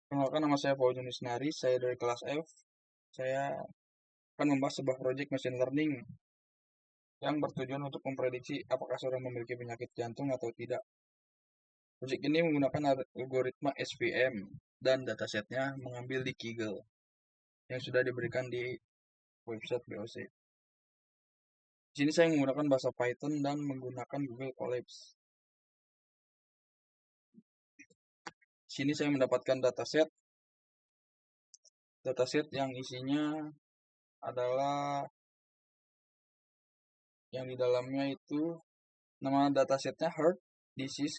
Perkenalkan, nama saya Fauzan Isnari, saya dari kelas F. Saya akan membahas sebuah proyek machine learning yang bertujuan untuk memprediksi apakah seorang memiliki penyakit jantung atau tidak. Proyek ini menggunakan algoritma SVM dan datasetnya mengambil di Kaggle yang sudah diberikan di website BOC. Di sini saya menggunakan bahasa Python dan menggunakan Google Colabs. Di sini saya mendapatkan dataset yang isinya adalah yang di dalamnya itu nama datasetnya Heart Disease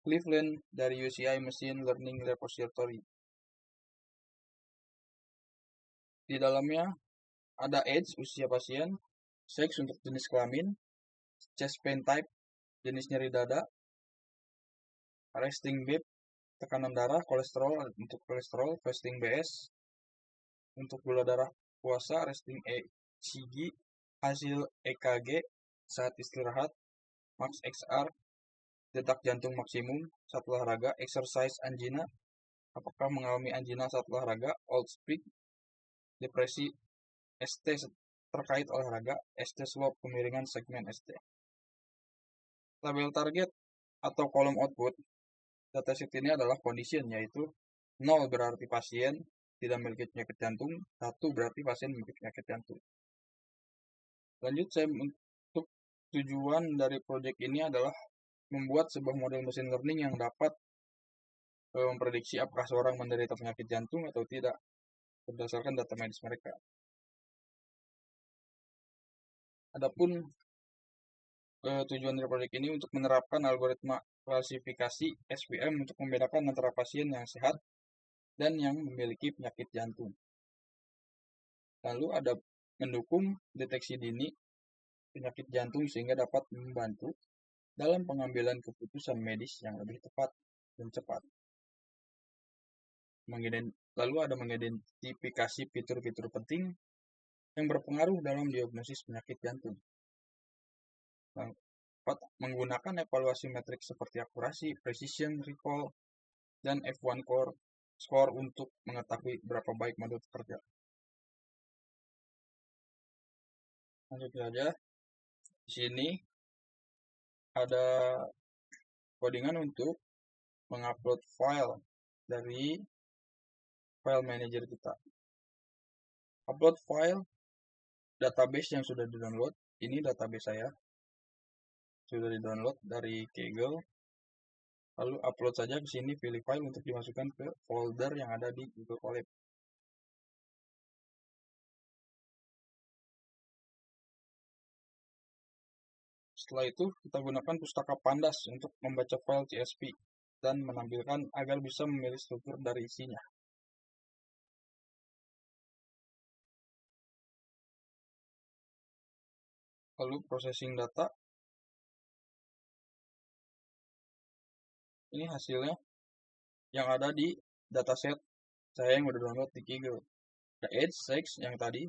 Cleveland dari UCI Machine Learning Repository. Di dalamnya ada age, usia pasien, sex untuk jenis kelamin, chest pain type, jenis nyeri dada, resting BIP, tekanan darah, kolesterol untuk kolesterol, resting BS, untuk gula darah puasa, resting ECG, hasil EKG saat istirahat, max XR, detak jantung maksimum saat olahraga, exercise angina, apakah mengalami angina saat olahraga, old speak, depresi, ST terkait olahraga, ST slope kemiringan segmen ST. Label target atau kolom output dataset ini adalah condition, yaitu 0 berarti pasien tidak memiliki penyakit jantung, 1 berarti pasien memiliki penyakit jantung. Lanjut, untuk tujuan dari proyek ini adalah membuat sebuah model machine learning yang dapat memprediksi apakah seorang menderita penyakit jantung atau tidak berdasarkan data medis mereka. Adapun tujuan dari proyek ini untuk menerapkan algoritma klasifikasi SVM untuk membedakan antara pasien yang sehat dan yang memiliki penyakit jantung. Lalu ada mendukung deteksi dini penyakit jantung sehingga dapat membantu dalam pengambilan keputusan medis yang lebih tepat dan cepat. Lalu ada mengidentifikasi fitur-fitur penting yang berpengaruh dalam diagnosis penyakit jantung. Menggunakan evaluasi metrik seperti akurasi, precision, recall, dan F1 score untuk mengetahui berapa baik model bekerja. Lanjut saja. Di sini ada codingan untuk mengupload file dari file manager kita. Upload file database yang sudah di-download. Ini database saya. Sudah di-download dari Kaggle. Lalu upload saja ke sini, pilih file untuk dimasukkan ke folder yang ada di Google Colab. Setelah itu, kita gunakan pustaka Pandas untuk membaca file CSV dan menampilkan agar bisa memilih struktur dari isinya. Lalu processing data. Ini hasilnya yang ada di dataset saya yang udah download di Kaggle. Ada age, sex yang tadi,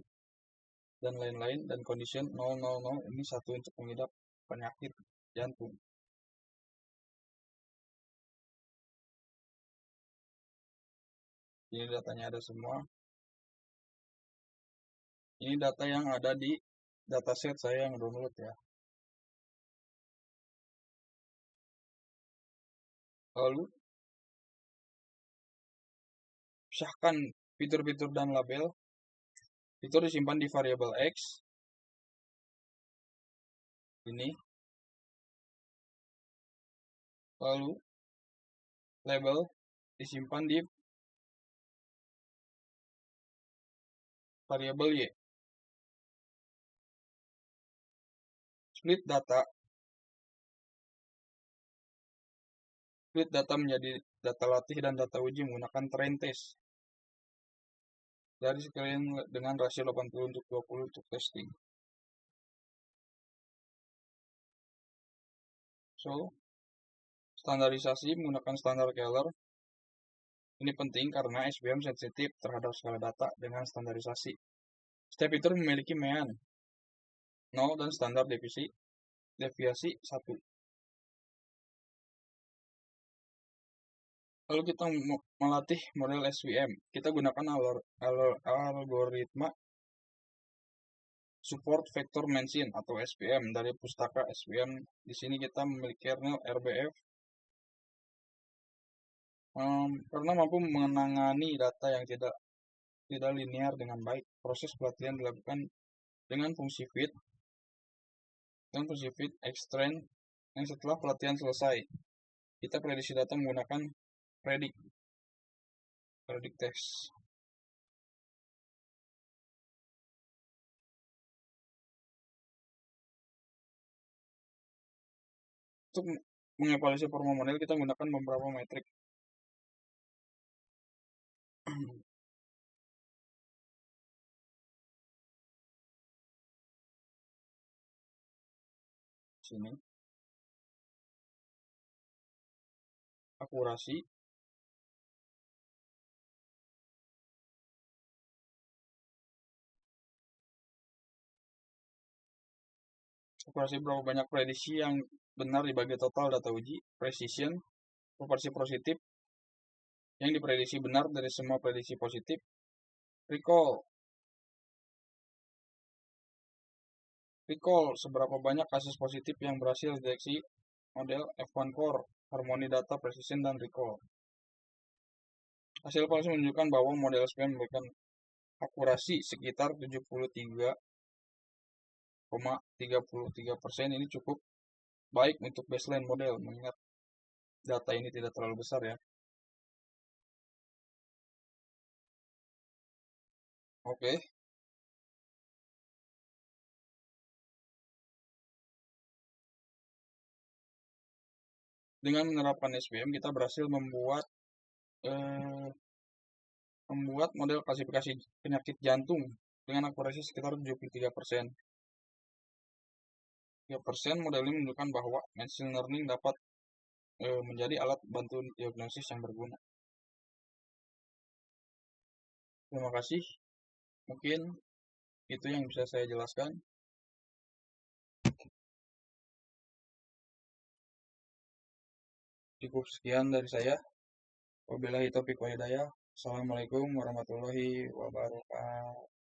dan lain-lain, dan condition 000 ini satu untuk mengidap penyakit jantung. Ini datanya ada semua. Ini data yang ada di dataset saya yang download ya. Lalu pisahkan fitur-fitur dan label. Fitur disimpan di variabel X. Ini. Lalu label disimpan di variabel Y. Split data menjadi data latih dan data uji menggunakan train test. Dari sekalian dengan rasio 80 untuk 20 untuk testing. So, standarisasi menggunakan standar Keller. Ini penting karena SVM sensitif terhadap skala data dengan standarisasi. Setiap fitur memiliki mean 0 dan standar deviasi 1. Lalu kita melatih model SVM. Kita gunakan algoritma Support Vector Machine atau SVM dari pustaka SVM. Di sini kita memiliki kernel RBF karena mampu menangani data yang tidak linear dengan baik. Proses pelatihan dilakukan dengan fungsi feed dan fungsi feed extend. Dan setelah pelatihan selesai, kita prediksi data menggunakan predict text. Untuk mengevaluasi performa model, kita menggunakan beberapa metrik. Sini, akurasi, berapa banyak prediksi yang benar dibagi total data uji, precision, proporsi positif yang diprediksi benar dari semua prediksi positif, recall seberapa banyak kasus positif yang berhasil deteksi model F1 Core, harmoni data, precision, dan recall. Hasil evaluasi menunjukkan bahwa model SVM memberikan akurasi sekitar 73,33%. Ini cukup baik untuk baseline model, mengingat data ini tidak terlalu besar ya. Oke. Dengan menerapkan SVM, kita berhasil membuat model klasifikasi penyakit jantung dengan akurasi sekitar 73%. 3% model ini menunjukkan bahwa machine learning dapat menjadi alat bantu diagnosis yang berguna. Terima kasih. Mungkin itu yang bisa saya jelaskan. Cukup sekian dari saya. Wabillahi taufiq wa hidayah. Assalamualaikum warahmatullahi wabarakatuh.